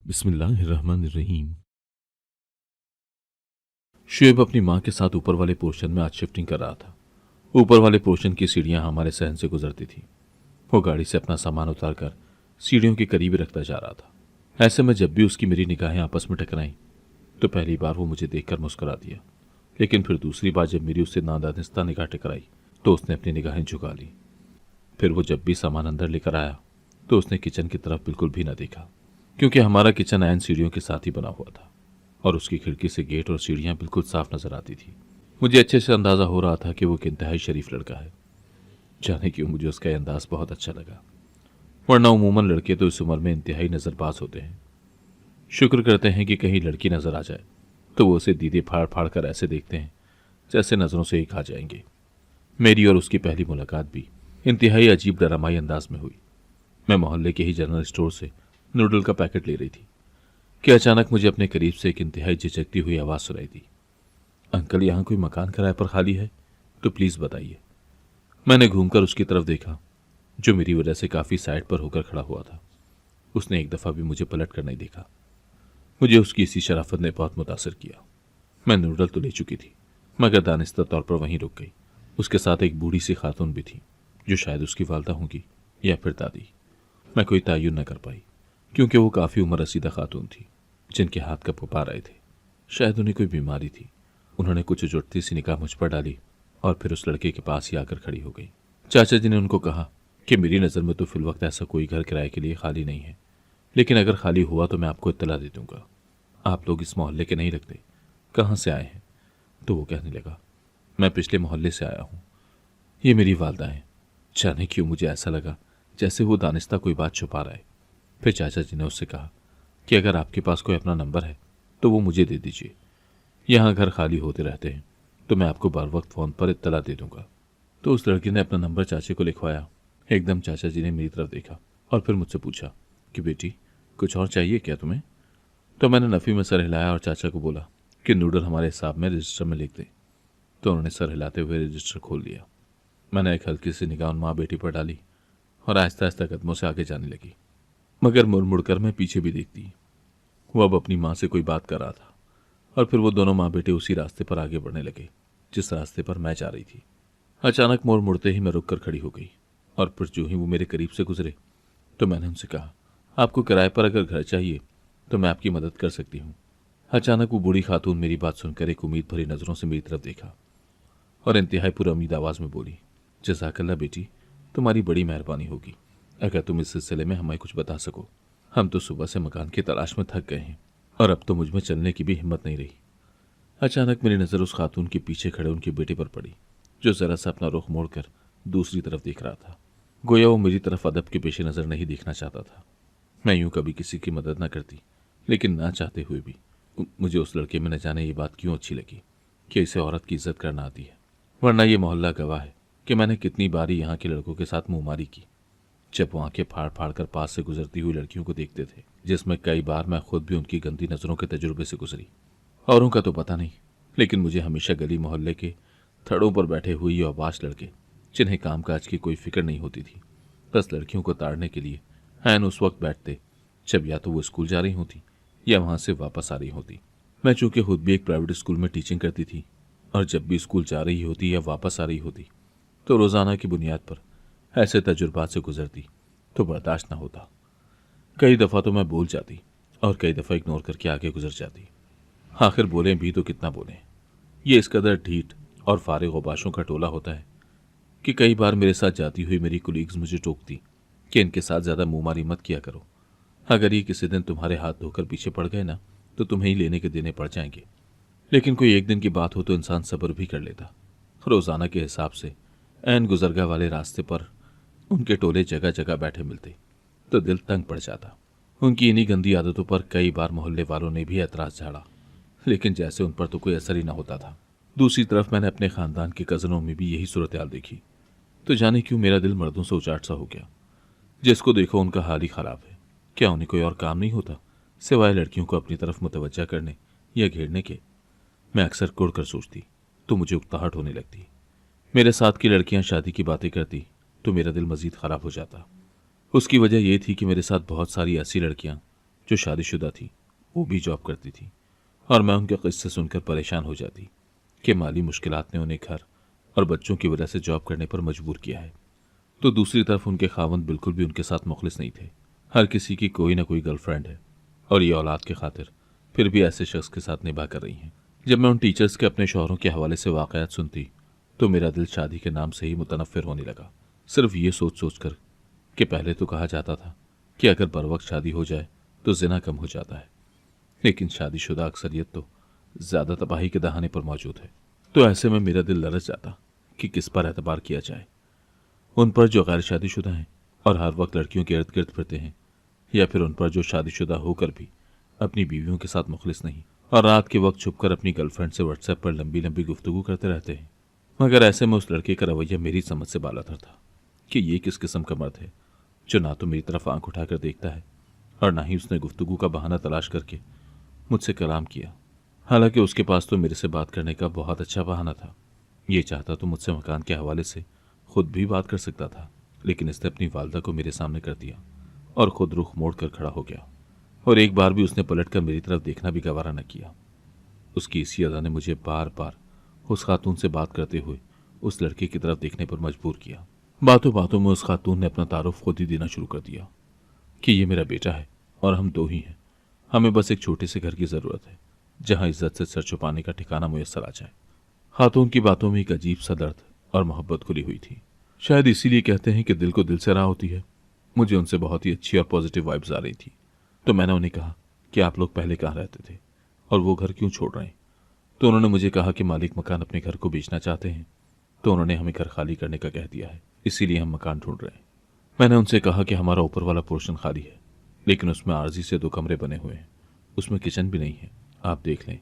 बिस्मिल्लाहिर्रहमानिर्रहीम। शुएब अपनी माँ के साथ ऊपर वाले पोर्शन में आज शिफ्टिंग कर रहा था। ऊपर वाले पोर्शन की सीढ़ियाँ हमारे सहन से गुजरती थी। वो गाड़ी से अपना सामान उतारकर सीढ़ियों के करीब रखता जा रहा था। ऐसे में जब भी उसकी मेरी निगाहें आपस में टकराईं तो पहली बार वो मुझे देखकर मुस्कुरा दिया, लेकिन फिर दूसरी बार जब मेरी उससे नादानिस्ता निगाह टकराई तो उसने अपनी निगाहें झुका ली। फिर वो जब भी सामान अंदर लेकर आया तो उसने किचन की तरफ बिल्कुल भी न देखा, क्योंकि हमारा किचन ऐन सीढ़ियों के साथ ही बना हुआ था और उसकी खिड़की से गेट और सीढ़ियां बिल्कुल साफ नजर आती थी। मुझे अच्छे से अंदाजा हो रहा था कि वो एक इंतहाई शरीफ लड़का है। जाने क्यों मुझे उसका यह अंदाज बहुत अच्छा लगा, वरना उमूमन लड़के तो इस उम्र में इंतहाई नजरबाज होते हैं। शुक्र करते हैं कि कहीं लड़की नजर आ जाए तो वो उसे दीदे फाड़ फाड़ कर ऐसे देखते हैं जैसे नजरों से ही खा जाएंगे। मेरी और उसकी पहली मुलाकात भी इंतहाई अजीब डरामाई अंदाज में हुई। मैं मोहल्ले के ही जनरल स्टोर से नूडल का पैकेट ले रही थी कि अचानक मुझे अपने करीब से एक इंतहाई झिझकती हुई आवाज सुनाई दी। अंकल, यहाँ कोई मकान किराए पर खाली है तो प्लीज बताइए। मैंने घूमकर उसकी तरफ देखा, जो मेरी वजह से काफी साइड पर होकर खड़ा हुआ था। उसने एक दफा भी मुझे पलट कर नहीं देखा। मुझे उसकी इसी शराफत ने बहुत मुतासर किया। मैं नूडल तो ले चुकी थी, मगर दानिस्ता तौर पर वहीं रुक गई। उसके साथ एक बूढ़ी सी खातून भी थी, जो शायद उसकी वालदा होंगी या फिर दादी। मैं कोई तायुन न कर पाई, क्योंकि वो काफी उम्र रसीदा खातून थी जिनके हाथ कब कपा रहे थे। शायद उन्हें कोई बीमारी थी। उन्होंने कुछ जुटती सी निगाह मुझ पर डाली और फिर उस लड़के के पास ही आकर खड़ी हो गई। चाचा जी ने उनको कहा कि मेरी नज़र में तो फिल वक्त ऐसा कोई घर किराए के लिए खाली नहीं है, लेकिन अगर खाली हुआ तो मैं आपको इत्तला दे दूंगा। आप लोग इस मोहल्ले के नहीं लगते, कहाँ से आए हैं? तो वो कहने लगा, मैं पिछले मोहल्ले से आया हूँ, ये मेरी वालदा है। जाने क्यों मुझे ऐसा लगा जैसे वो दानिस्ता कोई बात छुपा रहा है। फिर चाचा जी ने उससे कहा कि अगर आपके पास कोई अपना नंबर है तो वो मुझे दे दीजिए। यहाँ घर खाली होते रहते हैं तो मैं आपको बर वक्त फ़ोन पर इत्तला दे दूंगा। तो उस लड़की ने अपना नंबर चाचे को लिखवाया। एकदम चाचा जी ने मेरी तरफ देखा और फिर मुझसे पूछा कि बेटी, कुछ और चाहिए क्या तुम्हें? तो मैंने नफ़ी में सर हिलाया और चाचा को बोला कि नूडल हमारे हिसाब में रजिस्टर में लिख दें। तो उन्होंने सर हिलाते हुए रजिस्टर खोल दिया। मैंने एक हल्की सी निगाह उन माँ बेटी पर डाली और आहिस्ता आहिस्ता कदमों से आगे जाने लगी, मगर मुड़ मुड़ कर मैं पीछे भी देखती। वो अब अपनी माँ से कोई बात कर रहा था और फिर वो दोनों माँ बेटे उसी रास्ते पर आगे बढ़ने लगे जिस रास्ते पर मैं जा रही थी। अचानक मोड़ मुड़ते ही मैं रुक कर खड़ी हो गई और फिर जो ही वो मेरे करीब से गुजरे तो मैंने उनसे कहा, आपको किराए पर अगर घर चाहिए तो मैं आपकी मदद कर सकती हूँ। अचानक वो बूढ़ी खातून मेरी बात सुनकर एक उम्मीद भरी नजरों से मेरी तरफ देखा और इंतहाई पुरउम्मीद आवाज में बोली, जज़ाकल्लाह बेटी, तुम्हारी बड़ी मेहरबानी होगी अगर तुम इस सिलसिले में हमें कुछ बता सको। हम तो सुबह से मकान की तलाश में थक गए हैं और अब तो मुझ में चलने की भी हिम्मत नहीं रही। अचानक मेरी नज़र उस खातून के पीछे खड़े उनके बेटे पर पड़ी, जो जरा सा अपना रुख मोड़कर दूसरी तरफ देख रहा था। गोया वो मेरी तरफ अदब के पेशे नज़र नहीं देखना चाहता था। मैं यूं कभी किसी की मदद न करती, लेकिन ना चाहते हुए भी मुझे उस लड़के में न जाने ये बात क्यों अच्छी लगी कि इसे औरत की इज्जत करना आती है। वरना ये मोहल्ला गवाह है कि मैंने कितनी बारी यहाँ के लड़कों के साथ मुंहमारी की, जब वो आंखें फाड़ फाड़ कर पास से गुजरती हुई लड़कियों को देखते थे, जिसमें कई बार मैं खुद भी उनकी गंदी नजरों के तजुर्बे से गुजरी। औरों का तो पता नहीं, लेकिन मुझे हमेशा गली मोहल्ले के थड़ों पर बैठे हुए ये अबाश लड़के, जिन्हें कामकाज की कोई फिक्र नहीं होती थी, बस लड़कियों को ताड़ने के लिए ऐन उस वक्त बैठते जब या तो वो स्कूल जा रही होती या वहां से वापस आ रही होती। मैं चूंकि खुद भी एक प्राइवेट स्कूल में टीचिंग करती थी और जब भी स्कूल जा रही होती या वापस आ रही होती तो रोजाना की बुनियाद पर ऐसे तजुर्बात से गुजरती तो बर्दाश्त न होता। कई दफ़ा तो मैं बोल जाती और कई दफ़ा इग्नोर करके आगे गुजर जाती। आखिर बोलें भी तो कितना बोलें। ये इस कदर ढीठ और फारिग गबाशों का टोला होता है कि कई बार मेरे साथ जाती हुई मेरी कुलीग्स मुझे टोकती कि इनके साथ ज़्यादा मुंहमारी मत किया करो। अगर ये किसी दिन तुम्हारे हाथ धोकर पीछे पड़ गए ना तो तुम्हें ही लेने के देने पड़ जाएंगे। लेकिन कोई एक दिन की बात हो तो इंसान सब्र भी कर लेता। रोज़ाना के हिसाब से ऐन गुजरगा वाले रास्ते पर उनके टोले जगह जगह बैठे मिलते तो दिल तंग पड़ जाता। उनकी इन्हीं गंदी आदतों पर कई बार मोहल्ले वालों ने भी एतराज़ झाड़ा, लेकिन जैसे उन पर तो कोई असर ही ना होता था। दूसरी तरफ मैंने अपने खानदान के कज़नों में भी यही सूरत हाल देखी, तो जाने क्यों मेरा दिल मर्दों से उचाट सा हो गया। जिसको देखो उनका हाल ही खराब है। क्या उन्हें कोई और काम नहीं होता सिवाय लड़कियों को अपनी तरफ मुतवज्जा करने या घेरने के? मैं अक्सर कुड़ कर सोचती तो मुझे उकताहट होने लगती। मेरे साथ की लड़कियां शादी की बातें करती तो मेरा दिल मजीद खराब हो जाता। उसकी वजह यह थी कि मेरे साथ बहुत सारी ऐसी लड़कियां जो शादीशुदा थी, वो भी जॉब करती थी और मैं उनके किस्से सुनकर परेशान हो जाती कि माली मुश्किलात ने उन्हें घर और बच्चों की वजह से जॉब करने पर मजबूर किया है। तो दूसरी तरफ उनके खावंद बिल्कुल भी उनके साथ मुखलिस नहीं थे। हर किसी की कोई ना कोई गर्लफ्रेंड है और ये औलाद के खातिर फिर भी ऐसे शख्स के साथ निभा कर रही हैं। जब मैं उन टीचर्स के अपने शौहरों के हवाले से वाक़यात सुनती तो मेरा दिल शादी के नाम से ही मुतनफ़िर होने लगा। सिर्फ ये सोच सोच कर कि पहले तो कहा जाता था कि अगर बर वक्त शादी हो जाए तो जिना कम हो जाता है, लेकिन शादीशुदा अक्सरियत तो ज़्यादा तबाही के दहाने पर मौजूद है। तो ऐसे में मेरा दिल ललच जाता कि किस पर एतबार किया जाए, उन पर जो गैर शादीशुदा हैं और हर वक्त लड़कियों के इर्द गिर्द फिरते हैं, या फिर उन पर जो शादीशुदा होकर भी अपनी बीवियों के साथ मुखलिस नहीं और रात के वक्त छुपकर अपनी गर्लफ्रेंड से व्हाट्सएप पर लंबी लंबी गुफ्तगू करते रहते हैं। मगर ऐसे में उस लड़के का रवैया मेरी समझ से बालातर था कि ये किस किस्म का मर्द है जो ना तो मेरी तरफ आंख उठाकर देखता है और ना ही उसने गुफ्तगू का बहाना तलाश करके मुझसे कलाम किया। हालांकि उसके पास तो मेरे से बात करने का बहुत अच्छा बहाना था। ये चाहता तो मुझसे मकान के हवाले से खुद भी बात कर सकता था, लेकिन इसने अपनी वालदा को मेरे सामने कर दिया और खुद रुख मोड़ कर खड़ा हो गया और एक बार भी उसने पलट कर मेरी तरफ देखना भी गवारा न किया। उसकी इसी अदा ने मुझे बार बार उस खातून से बात करते हुए उस लड़के की तरफ देखने पर मजबूर किया। बातों बातों में उस खातून ने अपना तारुफ खुद ही देना शुरू कर दिया कि ये मेरा बेटा है और हम दो ही हैं। हमें बस एक छोटे से घर की ज़रूरत है जहां इज्जत से सर छुपाने का ठिकाना मुयस्सर आ जाए। खातून की बातों में एक अजीब सा दर्द और मोहब्बत खुली हुई थी। शायद इसीलिए कहते हैं कि दिल को दिल से राह होती है। मुझे उनसे बहुत ही अच्छी और पॉजिटिव वाइब्स आ रही थी। तो मैंने उन्हें कहा कि आप लोग पहले कहाँ रहते थे और वो घर क्यों छोड़ रहे हैं। तो उन्होंने मुझे कहा कि मालिक मकान अपने घर को बेचना चाहते हैं, तो उन्होंने हमें घर खाली करने का कह दिया है, इसीलिए हम मकान ढूंढ रहे हैं। मैंने उनसे कहा कि हमारा ऊपर वाला पोर्शन खाली है, लेकिन उसमें आर्जी से 2 कमरे बने हुए हैं, उसमें किचन भी नहीं है, आप देख लें।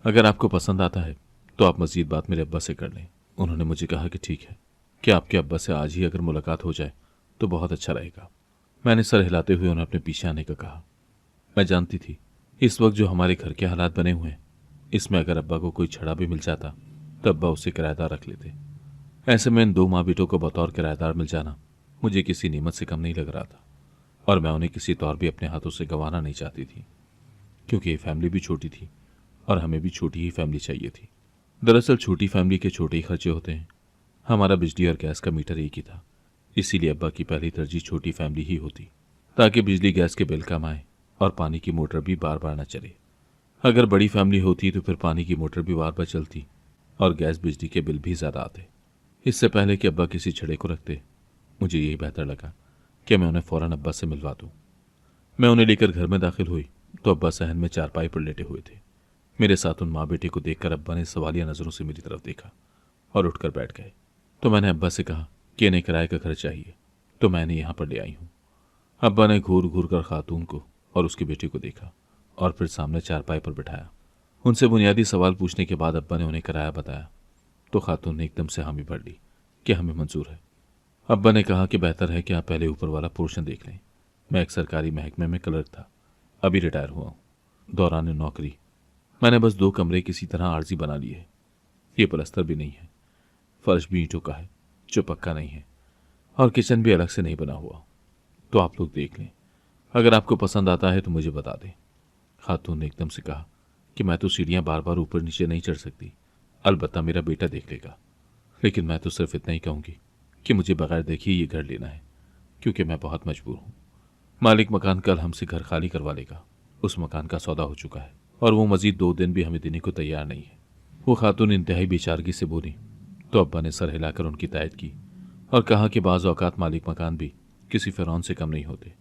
अगर आपको पसंद आता है तो आप मज़ीद बात मेरे अब्बा से कर लें। उन्होंने मुझे कहा कि ठीक है, कि आपके अब्बा से आज ही अगर मुलाकात हो जाए तो बहुत अच्छा रहेगा। मैंने सर हिलाते हुए उन्हें अपने पीछे आने का कहा। मैं जानती थी इस वक्त जो हमारे घर के हालात बने हुए हैं, इसमें अगर अब्बा को कोई छड़ा भी मिल जाता तो अब्बा उसे किराएदार रख लेते। ऐसे में इन 2 माँ बेटों को बतौर किराएदार मिल जाना मुझे किसी नीमत से कम नहीं लग रहा था और मैं उन्हें किसी तौर भी अपने हाथों से गंवाना नहीं चाहती थी, क्योंकि ये फैमिली भी छोटी थी और हमें भी छोटी ही फैमिली चाहिए थी। दरअसल छोटी फैमिली के छोटे ही खर्चे होते हैं। हमारा बिजली और गैस का मीटर एक ही था, इसीलिए अब्बा की पहली तरजीह छोटी फैमिली ही होती, ताकि बिजली गैस के बिल कम आए और पानी की मोटर भी बार बार न चले। अगर बड़ी फैमिली होती तो फिर पानी की मोटर भी बार बार चलती और गैस बिजली के बिल भी ज़्यादा आते। इससे पहले कि अब्बा किसी छड़े को रखते, मुझे यही बेहतर लगा कि मैं उन्हें फ़ौरन अब्बा से मिलवा दूँ। मैं उन्हें लेकर घर में दाखिल हुई तो अब्बा सहन में चारपाई पर लेटे हुए थे। मेरे साथ उन माँ बेटे को देखकर अब्बा ने सवालिया नज़रों से मेरी तरफ देखा और उठकर बैठ गए। तो मैंने अब्बा से कहा कि इन्हें किराए का घर चाहिए, तो मैंने यहाँ पर ले आई हूँ। अब्बा ने घूर घूर कर खातून को और उसके बेटे को देखा और फिर सामने चारपाई पर बिठाया। उनसे बुनियादी सवाल पूछने के बाद अब्बा ने उन्हें किराया बताया तो खातून ने एकदम से हामी भर ली कि हमें मंजूर है। अब्बा ने कहा कि बेहतर है कि आप पहले ऊपर वाला पोर्शन देख लें। मैं एक सरकारी महकमे में क्लर्क था, अभी रिटायर हुआ हूँ। दौरान नौकरी मैंने बस 2 कमरे किसी तरह आर्जी बना लिए। ये पलस्तर भी नहीं है, फर्श भी ईंटों का है जो पक्का नहीं है, और किचन भी अलग से नहीं बना हुआ। तो आप लोग देख लें, अगर आपको पसंद आता है तो मुझे बता दें। खातून ने एकदम से कहा कि मैं तो सीढ़ियाँ बार बार ऊपर नीचे नहीं चढ़ सकती, अलबत्ता मेरा बेटा देख लेगा। लेकिन मैं तो सिर्फ इतना ही कहूँगी कि मुझे बगैर देखे ये घर लेना है, क्योंकि मैं बहुत मजबूर हूँ। मालिक मकान कल हमसे घर खाली करवा लेगा। उस मकान का सौदा हो चुका है और वो मजीद 2 दिन भी हमें देने को तैयार नहीं है। वो खातून इंतहाई बेचारगी से बोली तो अब्बा ने सर हिलाकर उनकी तायद की और कहा कि बाज़ औक़ात मालिक मकान भी किसी फ़िरौन से कम नहीं होते।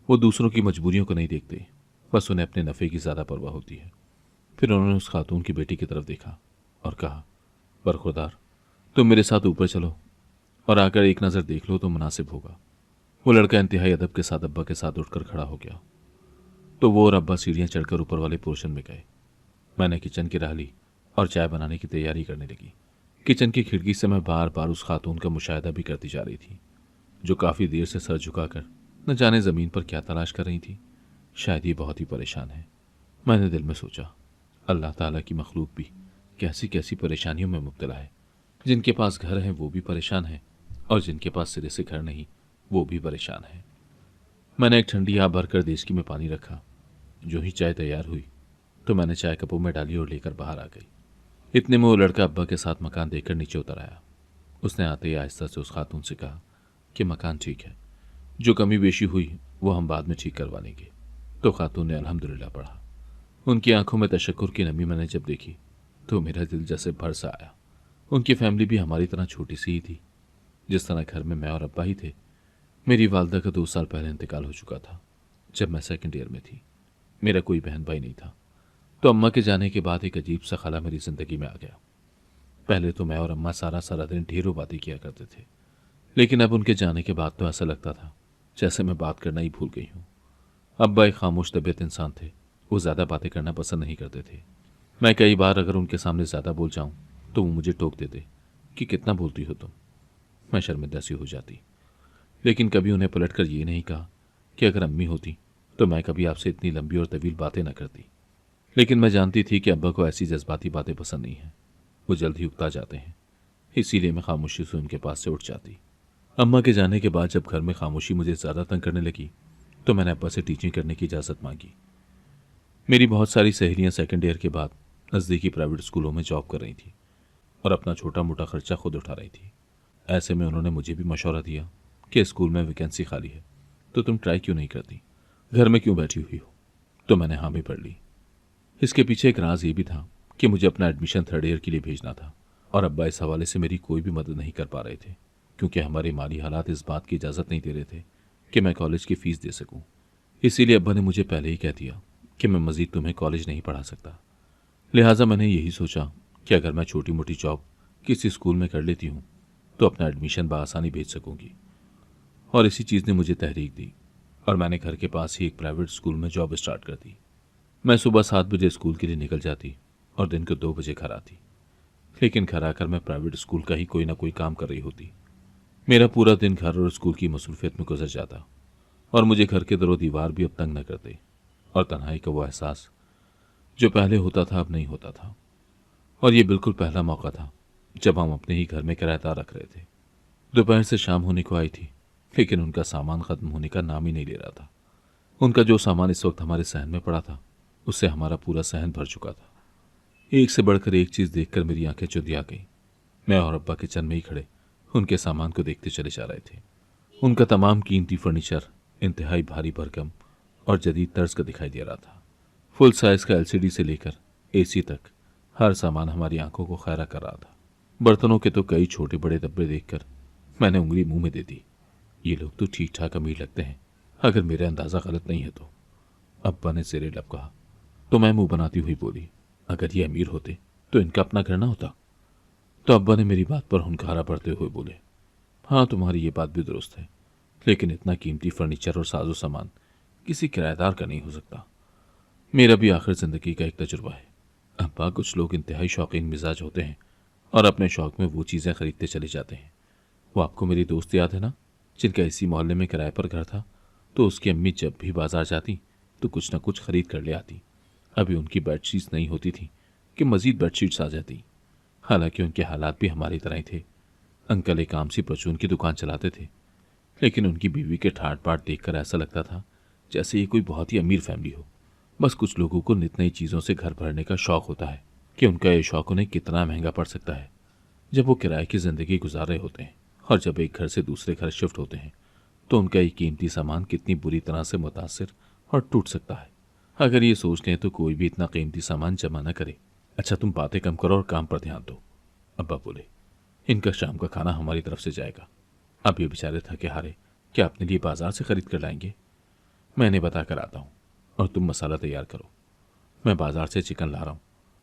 वो दूसरों की मजबूरियों को नहीं देखते, बस उन्हें अपने नफ़े की ज़्यादा परवाह होती है। फिर उन्होंने उस खातून की बेटी की तरफ देखा और कहा, बरखुरदार, तुम मेरे साथ ऊपर चलो और आकर एक नज़र देख लो तो मुनासिब होगा। वो लड़का इंतहाई अदब के साथ अब्बा के साथ उठकर खड़ा हो गया। तो वो और अब्बा सीढ़ियाँ चढ़कर ऊपर वाले पोर्शन में गए। मैंने किचन की राह ली और चाय बनाने की तैयारी करने लगी। किचन की खिड़की से मैं बार बार उस खातून का मुशाहिदा भी करती जा रही थी, जो काफ़ी देर से सर झुकाकर न जाने ज़मीन पर क्या तलाश कर रही थी। शायद ये बहुत ही परेशान है। मैंने दिल में सोचा, अल्लाह ताला की मखलूक भी कैसी कैसी परेशानियों में मुब्तला है। जिनके पास घर है वो भी परेशान है और जिनके पास सिरे से घर नहीं वो भी परेशान है। मैंने एक ठंडी आब भरकर देशकी में पानी रखा जो ही चाय तैयार हुई तो मैंने चाय कपों में डाली और लेकर बाहर आ गई। इतने में वो लड़का अब्बा के साथ मकान देखकर नीचे उतर आया। उसने आते ही आहिस्ता से उस खातून से कहा कि मकान ठीक है, जो कमी बेशी हुई वो हम बाद में ठीक करवा लेंगे। तो खातून ने अल्हम्दुलिल्लाह पढ़ा। उनकी आंखों में तशक्कुर की नमी मैंने जब देखी तो मेरा दिल जैसे भर सा आया। उनकी फैमिली भी हमारी तरह छोटी सी ही थी। जिस तरह घर में मैं और अब्बा ही थे। मेरी वालदा का 2 साल पहले इंतकाल हो चुका था, जब मैं सेकंड ईयर में थी। मेरा कोई बहन भाई नहीं था। तो अम्मा के जाने के बाद एक अजीब सा खला मेरी जिंदगी में आ गया। पहले तो मैं और अम्मा सारा सारा दिन ढेरों बातें किया करते थे, लेकिन अब उनके जाने के बाद तो ऐसा लगता था जैसे मैं बात करना ही भूल गई हूँ। अब्बा एक खामोश तबीयत इंसान थे। वो ज़्यादा बातें करना पसंद नहीं करते थे। मैं कई बार अगर उनके सामने ज़्यादा बोल जाऊं तो वो मुझे टोक देते कि कितना बोलती हो तुम। मैं शर्मिंदा सी हो जाती, लेकिन कभी उन्हें पलटकर ये नहीं कहा कि अगर अम्मी होती तो मैं कभी आपसे इतनी लंबी और तवील बातें न करती। लेकिन मैं जानती थी कि अब्बा को ऐसी जज्बाती बातें पसंद नहीं हैं। वो जल्द ही उकता जाते हैं। इसीलिए मैं खामोशी से उनके पास से उठ जाती। अम्मा के जाने के बाद जब घर में खामोशी मुझे ज़्यादा तंग करने लगी तो मैंने अब्बा से टीचिंग करने की इजाज़त मांगी। मेरी बहुत सारी सहेलियां सेकंड ईयर के बाद नज़दीकी प्राइवेट स्कूलों में जॉब कर रही थी और अपना छोटा मोटा खर्चा खुद उठा रही थी। ऐसे में उन्होंने मुझे भी मशवरा दिया कि स्कूल में वैकेंसी खाली है तो तुम ट्राई क्यों नहीं करती, घर में क्यों बैठी हुई हो। तो मैंने हामी भर ली। इसके पीछे एक राज ये भी था कि मुझे अपना एडमिशन थर्ड ईयर के लिए भेजना था और अब्बा इस हवाले से मेरी कोई भी मदद नहीं कर पा रहे थे, क्योंकि हमारे माली हालात इस बात की इजाज़त नहीं दे रहे थे कि मैं कॉलेज की फ़ीस दे सकूं। इसीलिए अब्बा ने मुझे पहले ही कह दिया कि मैं मज़ीद तुम्हें कॉलेज नहीं पढ़ा सकता। लिहाजा मैंने यही सोचा कि अगर मैं छोटी मोटी जॉब किसी स्कूल में कर लेती हूँ तो अपना एडमिशन बआसानी भेज सकूंगी। और इसी चीज़ ने मुझे तहरीक दी और मैंने घर के पास ही एक प्राइवेट स्कूल में जॉब स्टार्ट कर दी। मैं सुबह 7 बजे स्कूल के लिए निकल जाती और दिन को 2 बजे घर आती। लेकिन घर आकर मैं प्राइवेट स्कूल का ही कोई ना कोई काम कर रही होती। मेरा पूरा दिन घर और स्कूल की मसरूफियत में गुजर जाता और मुझे घर के दरो दीवार भी अब तंग न करते और तन्हाई का वो एहसास जो पहले होता था अब नहीं होता था। और ये बिल्कुल पहला मौका था जब हम अपने ही घर में किराएदार रख रहे थे। दोपहर से शाम होने को आई थी, लेकिन उनका सामान खत्म होने का नाम ही नहीं ले रहा था। उनका जो सामान इस वक्त हमारे सहन में पड़ा था उससे हमारा पूरा सहन भर चुका था। एक से बढ़कर एक चीज़ देखकर मेरी आंखें चुंधिया गईं। मैं और अब्बा किचन में ही खड़े उनके सामान को देखते चले जा रहे थे। उनका तमाम कीमती फर्नीचर इंतहाई भारी भरकम और जदीद तर्ज का दिखाई दे रहा था। फुल साइज का एलसीडी से लेकर एसी तक हर सामान हमारी आंखों को खैरा कर रहा था। बर्तनों के तो कई छोटे बड़े डब्बे देखकर मैंने उंगली मुंह में दे दी। ये लोग तो ठीक ठाक अमीर लगते हैं, अगर मेरा अंदाजा गलत नहीं है तो। अब्बा ने सिरे लब कहा तो मैं मुंह बनाती हुई बोली, अगर ये अमीर होते तो इनका अपना घर ना होता। तो अब्बा ने मेरी बात पर हुनकारा भरते हुए बोले, हाँ तुम्हारी ये बात भी दुरुस्त है, लेकिन इतना कीमती फर्नीचर और साजो सामान किसी किराएदार का नहीं हो सकता। मेरा भी आखिर जिंदगी का एक तजुर्बा है। अब्बा, कुछ लोग इंतहाई शौकीन मिजाज होते हैं और अपने शौक में वो चीज़ें खरीदते चले जाते हैं। वो आपको मेरी दोस्त याद है ना, जिनका इसी मोहल्ले में किराए पर घर था, तो उसकी अम्मी जब भी बाजार जाती तो कुछ न कुछ खरीद कर ले आती। अभी उनकी बेडशीट्स नहीं होती थी कि मज़ीद बेडशीट्स आ जाती। हालांकि उनके हालात भी हमारी तरह ही थे। अंकल एक आम सी परचून की दुकान चलाते थे, लेकिन उनकी बीवी के ठाट बाट देखकर ऐसा लगता था जैसे ये कोई बहुत ही अमीर फैमिली हो। बस कुछ लोगों को नित नई चीज़ों से घर भरने का शौक होता है कि उनका ये शौक उन्हें कितना महंगा पड़ सकता है जब वो किराए की ज़िंदगी गुजार रहे होते हैं। और जब एक घर से दूसरे घर शिफ्ट होते हैं तो उनका ये कीमती सामान कितनी बुरी तरह से मुतासिर और टूट सकता है। अगर ये सोच लें तो कोई भी इतना कीमती सामान जमा न करे। अच्छा तुम बातें कम करो और काम पर ध्यान दो। अब्बा बोले, इनका शाम का खाना हमारी तरफ से जाएगा। अब ये बेचारे थके हारे क्या अपने लिए बाजार से खरीद कर लाएंगे। मैं इन्हें बता कर आता हूँ और तुम मसाला तैयार करो। मैं बाजार से चिकन ला रहा हूँ,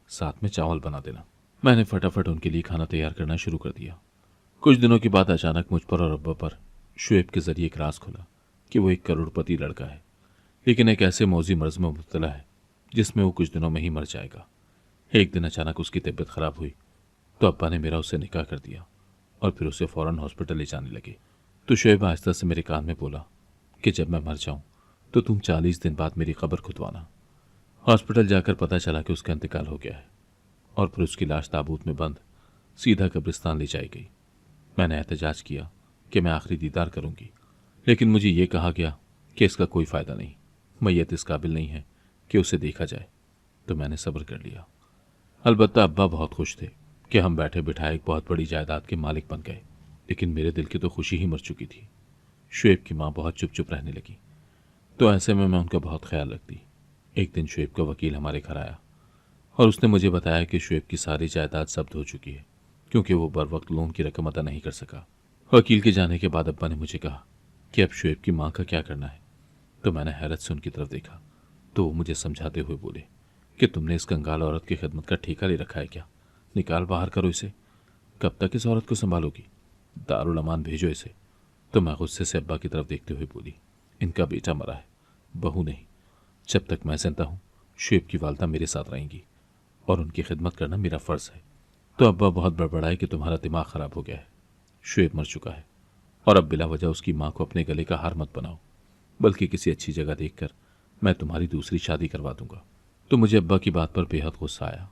साथ में चावल बना देना। मैंने फटाफट उनके लिए खाना तैयार करना शुरू कर दिया। कुछ दिनों के बाद अचानक मुझ पर और अब्बा पर शुएब के जरिए एक राज खुला कि वो एक करोड़पति लड़का है, लेकिन एक ऐसे मौजी मर्ज में मुब्तला है जिसमें वो कुछ दिनों में ही मर जाएगा। एक दिन अचानक उसकी तबीयत खराब हुई तो अब्बा ने मेरा उससे निकाह कर दिया और फिर उसे फ़ौरन हॉस्पिटल ले जाने लगे। तो शुएब आहिस्ता से मेरे कान में बोला कि जब मैं मर जाऊं तो तुम 40 दिन बाद मेरी कब्र खुदवाना। हॉस्पिटल जाकर पता चला कि उसका इंतकाल हो गया है और फिर उसकी लाश ताबूत में बंद सीधा कब्रिस्तान ले जाई गई। मैंने एहतजाज किया कि मैं आखिरी दीदार करूंगी, लेकिन मुझे ये कहा गया कि इसका कोई फ़ायदा नहीं, मैयत इस काबिल नहीं है कि उसे देखा जाए, तो मैंने सब्र कर लिया। अलबत्ता अब्बा बहुत खुश थे कि हम बैठे बिठाए एक बहुत बड़ी जायदाद के मालिक बन गए, लेकिन मेरे दिल की तो खुशी ही मर चुकी थी। शुएब की माँ बहुत चुप चुप रहने लगी, तो ऐसे में मैं उनका बहुत ख्याल रखती। एक दिन शुएब का वकील हमारे घर आया और उसने मुझे बताया कि शुएब की सारी जायदाद जब्त हो चुकी है, क्योंकि वो बर वक्त लोन की रकम अदा नहीं कर सका। वकील के जाने के बाद अब्बा ने मुझे कहा कि अब शुएब की माँ का क्या करना है। तो मैंने हैरत से उनकी तरफ देखा, तो वो मुझे समझाते हुए बोले कि तुमने इस कंगाल औरत की खिदमत का ठेका ले रखा है क्या? निकाल बाहर करो इसे। कब तक इस औरत को संभालोगी? दारुल अमान भेजो इसे। तो मैं गुस्से से अब्बा की तरफ देखते हुए बोली, इनका बेटा मरा है, बहू नहीं। जब तक मैं जिंदा हूँ, शुएब की वालदा मेरे साथ रहेंगी और उनकी खिदमत करना मेरा फ़र्ज़ है। तो अब्बा बहुत बड़बड़ाए कि तुम्हारा दिमाग ख़राब हो गया है, शुएब मर चुका है और अब बिला वजह उसकी माँ को अपने गले का हार मत बनाओ, बल्कि किसी अच्छी जगह देखकर मैं तुम्हारी दूसरी शादी करवा दूंगा। तो मुझे अब्बा की बात पर बेहद गुस्सा आया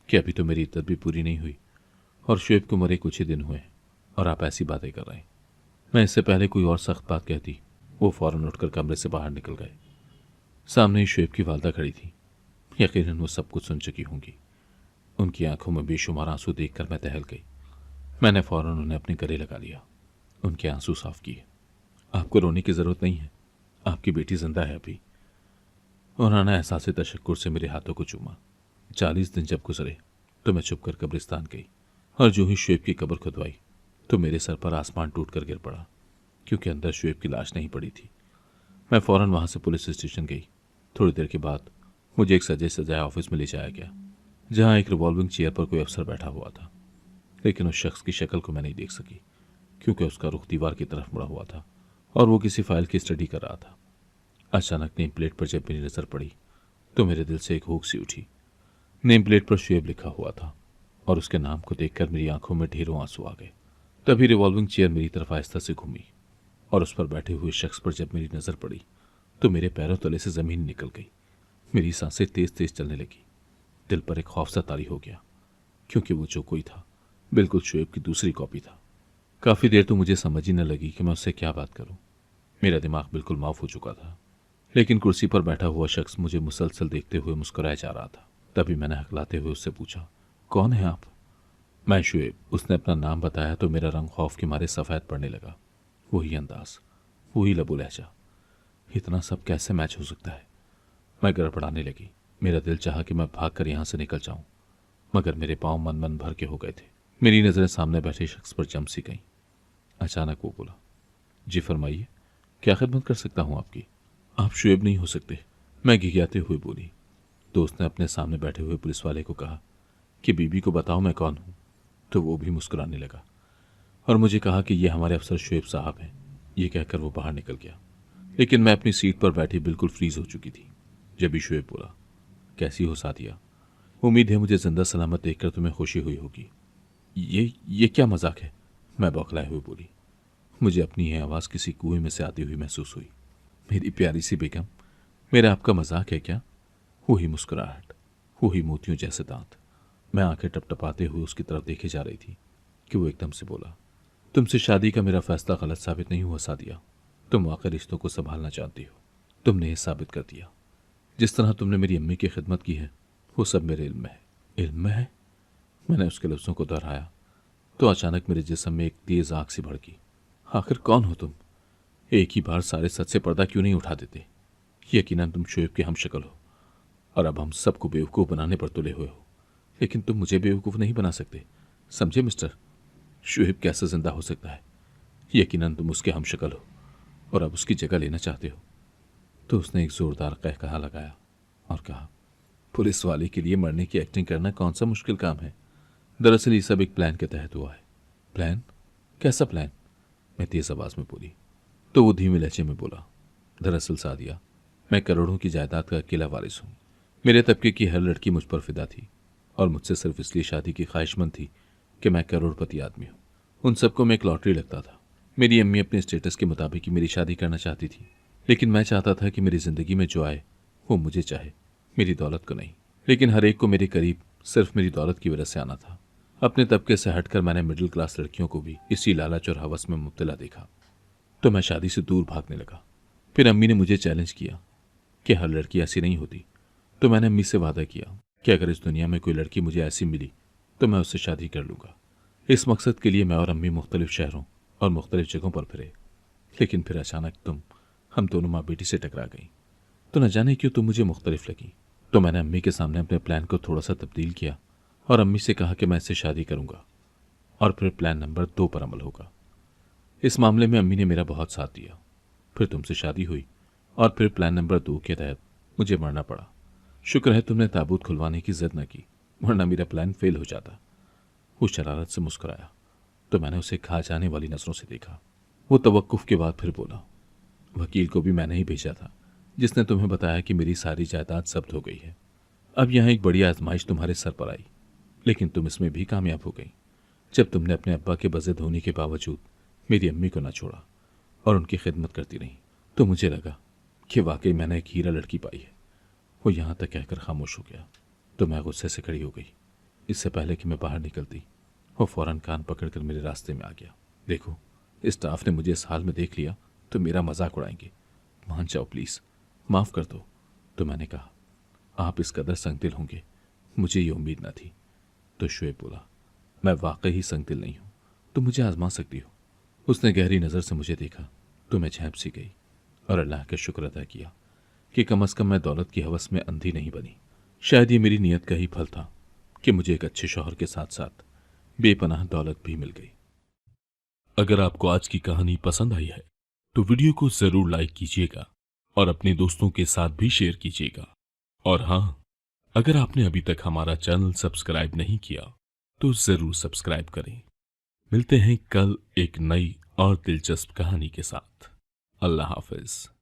कि अभी तो मेरी इद्दत भी पूरी नहीं हुई और शुएब को मरे कुछ ही दिन हुए हैं और आप ऐसी बातें कर रहे हैं। मैं इससे पहले कोई और सख्त बात कहती, वो फौरन उठकर कमरे से बाहर निकल गए। सामने ही शुएब की वालदा खड़ी थी। यकीनन वो सब कुछ सुन चुकी होंगी। उनकी आंखों में बेशुमार आंसू देखकर मैं दहल गई। मैंने फौरन उन्हें अपने गले लगा लिया, उनके आंसू साफ किए। आपको रोने की जरूरत नहीं है, आपकी बेटी जिंदा है अभी। उन्होंने एहसास तशक्कुर से मेरे हाथों को चूमा। 40 दिन जब गुजरे तो मैं चुप कर कब्रिस्तान गई और जो ही शुएब की कब्र खुदवाई तो मेरे सर पर आसमान टूट कर गिर पड़ा, क्योंकि अंदर शुएब की लाश नहीं पड़ी थी। मैं फौरन वहां से पुलिस स्टेशन गई। थोड़ी देर के बाद मुझे एक सजे सजाए ऑफिस में ले जाया गया, जहां एक रिवॉल्विंग चेयर पर कोई अफसर बैठा हुआ था, लेकिन उस शख्स की शक्ल को मैं नहीं देख सकी, क्योंकि उसका रुख दीवार की तरफ मुड़ा हुआ था और वो किसी फाइल की स्टडी कर रहा था। अचानक नेम प्लेट पर जब मेरी नजर पड़ी तो मेरे दिल से एक हुक सी उठी। नेम प्लेट पर शुएब लिखा हुआ था और उसके नाम को देखकर मेरी आंखों में ढेरों आंसू आ गए। तभी रिवॉल्विंग चेयर मेरी तरफ आहिस्ता से घूमी और उस पर बैठे हुए शख्स पर जब मेरी नजर पड़ी तो मेरे पैरों तले से जमीन निकल गई। मेरी सांसें तेज तेज चलने लगी। दिल पर एक खौफ सा तारी हो गया, क्योंकि वो जो कोई था बिल्कुल शुएब की दूसरी कॉपी था। काफी देर तो मुझे समझ ही न लगी कि मैं उससे क्या बात करूं। मेरा दिमाग बिल्कुल माफ हो चुका था, लेकिन कुर्सी पर बैठा हुआ शख्स मुझे मुसलसल देखते हुए मुस्कुराया जा रहा था। तभी मैंने हकलाते हुए उससे पूछा, कौन है आप? मैं शुएब। उसने अपना नाम बताया तो मेरा रंग खौफ के मारे सफ़ेद पड़ने लगा। वही अंदाज, वही लबो लहजा, इतना सब कैसे मैच हो सकता है? मैं गड़बड़ाने लगी। मेरा दिल चाहा कि मैं भागकर यहाँ से निकल जाऊं, मगर मेरे पांव मन मन भर के हो गए थे। मेरी नज़रें सामने बैठे शख्स पर जम सी गईं। अचानक वो बोला, जी फरमाइए, क्या खिदमत कर सकता हूँ आपकी? आप शुएब नहीं हो सकते, मैं घिघियाते हुए बोली। दोस्त ने अपने सामने बैठे हुए पुलिस वाले को कहा कि बीबी को बताओ मैं कौन हूँ, तो वो भी मुस्कुराने लगा और मुझे कहा कि ये हमारे अफसर शुएब साहब हैं। ये कहकर वो बाहर निकल गया, लेकिन मैं अपनी सीट पर बैठी बिल्कुल फ्रीज हो चुकी थी। जब भी शुएब बोला, कैसी हो सादिया? उम्मीद है मुझे जिंदा सलामत देखकर तुम्हें खुशी हुई होगी। ये क्या मजाक है? मैं बौखलाए हुए बोली। मुझे अपनी यह आवाज़ किसी कुएं में से आती हुई महसूस हुई। मेरी प्यारी सी बेगम, मेरा आपका मजाक है क्या? वही मुस्कुराहट, वही मोतियों जैसे दांत। मैं आंखें टपटपाते हुए उसकी तरफ देखे जा रही थी कि वो एकदम से बोला, तुमसे शादी का मेरा फैसला गलत साबित नहीं हुआ सादिया। तुम वाकई रिश्तों को संभालना जानती हो। तुमने ये साबित कर दिया। जिस तरह तुमने मेरी अम्मी की खिदमत की है वो सब मेरे इल्म में है। इल्म में है? मैंने उसके लफ्ज़ों को दोहराया तो अचानक मेरे जिस्म में एक तेज आग सी भड़की। आखिर कौन हो तुम? एक ही बार सारे सच से पर्दा क्यों नहीं उठा देते? यकीनन तुम शुएब के हमशक्ल हो और अब हम सबको बेवकूफ़ बनाने पर तुले हुए हो, लेकिन तुम मुझे बेवकूफ़ नहीं बना सकते, समझे मिस्टर? शुएब कैसे जिंदा हो सकता है? यकीनन तुम उसके हमशक्ल हो और अब उसकी जगह लेना चाहते हो। तो उसने एक जोरदार कहकहा लगाया और कहा, पुलिस वाले के लिए मरने की एक्टिंग करना कौन सा मुश्किल काम है? दरअसल ये सब एक प्लान के तहत हुआ है। प्लान? कैसा प्लान? मैं तेज आवाज में बोली। तो वो धीमे लहजे में बोला, दरअसल सादिया, मैं करोड़ों की जायदाद का अकेला वारिस हूँ। मेरे तबके की हर लड़की मुझ पर फिदा थी और मुझसे सिर्फ इसलिए शादी की ख्वाहिशमंद थी कि मैं करोड़पति आदमी हूँ। उन सबको मैं एक लॉटरी लगता था। मेरी अम्मी अपने स्टेटस के मुताबिक ही मेरी शादी करना चाहती थी, लेकिन मैं चाहता था कि मेरी जिंदगी में जो आए वो मुझे चाहे, मेरी दौलत को नहीं। लेकिन हर एक को मेरे करीब सिर्फ मेरी दौलत की वजह से आना था। अपने तबके से हटकर मैंने मिडिल क्लास लड़कियों को भी इसी लालच और हवस में मुब्तला देखा, तो मैं शादी से दूर भागने लगा। फिर अम्मी ने मुझे चैलेंज किया कि हर लड़की ऐसी नहीं होती तो मैंने अम्मी से वादा किया कि अगर इस दुनिया में कोई लड़की मुझे ऐसी मिली तो मैं उससे शादी कर लूँगा। इस मकसद के लिए मैं और अम्मी मुख्तलिफ शहरों और मुख्तलिफ जगहों पर फिरे, लेकिन फिर अचानक हम दोनों माँ बेटी से टकरा गई। तो न जाने क्यों तुम मुझे मुख्तलिफ लगी। तो मैंने अम्मी के सामने अपने प्लान को थोड़ा सा तब्दील किया और अम्मी से कहा कि मैं इससे शादी करूँगा और फिर प्लान नंबर 2 पर अमल होगा। इस मामले में अम्मी ने मेरा बहुत साथ दिया। फिर तुमसे शादी हुई और फिर प्लान नंबर 2 के तहत मुझे मरना पड़ा। शुक्र है तुमने ताबूत खुलवाने की जिद न की, वरना मेरा प्लान फेल हो जाता। वो शरारत से मुस्कुराया तो मैंने उसे खा जाने वाली नजरों से देखा। वो तवक्कुफ के बाद फिर बोला, वकील को भी मैंने ही भेजा था जिसने तुम्हें बताया कि मेरी सारी जायदाद जब्त हो गई है। अब यहाँ एक बड़ी आजमाइश तुम्हारे सर पर आई, लेकिन तुम इसमें भी कामयाब हो गई जब तुमने अपने अब्बा के बज़ेद होने के बावजूद मेरी अम्मी को न छोड़ा और उनकी खिदमत करती रही। तो मुझे लगा कि वाकई मैंने एक हीरा लड़की पाई है। वो यहाँ तक कहकर खामोश हो गया तो मैं गुस्से से खड़ी हो गई। इससे पहले कि मैं बाहर निकलती वो फौरन कान पकड़कर मेरे रास्ते में आ गया। देखो, स्टाफ ने मुझे इस हाल में देख लिया तो मेरा मजाक उड़ाएंगे, मान जाओ प्लीज़, माफ़ कर दो। तो मैंने कहा, आप इस कदर संगदिल होंगे मुझे ये उम्मीद न थी। तो शुएब बोला, मैं वाकई ही संगदिल नहीं हूँ, तुम मुझे आजमा सकती हो। उसने गहरी नज़र से मुझे देखा तो मैं झेंप सी गई और अल्लाह का शुक्र अदा किया कि कम अज़ कम मैं दौलत की हवस में अंधी नहीं बनी। शायद ये मेरी नीयत का ही फल था कि मुझे एक अच्छे शौहर के साथ साथ बेपनाह दौलत भी मिल गई। अगर आपको आज की कहानी पसंद आई है तो वीडियो को जरूर लाइक कीजिएगा और अपने दोस्तों के साथ भी शेयर कीजिएगा। और हाँ, अगर आपने अभी तक हमारा चैनल सब्सक्राइब नहीं किया तो जरूर सब्सक्राइब करें। मिलते हैं कल एक नई और दिलचस्प कहानी के साथ। अल्लाह हाफिज।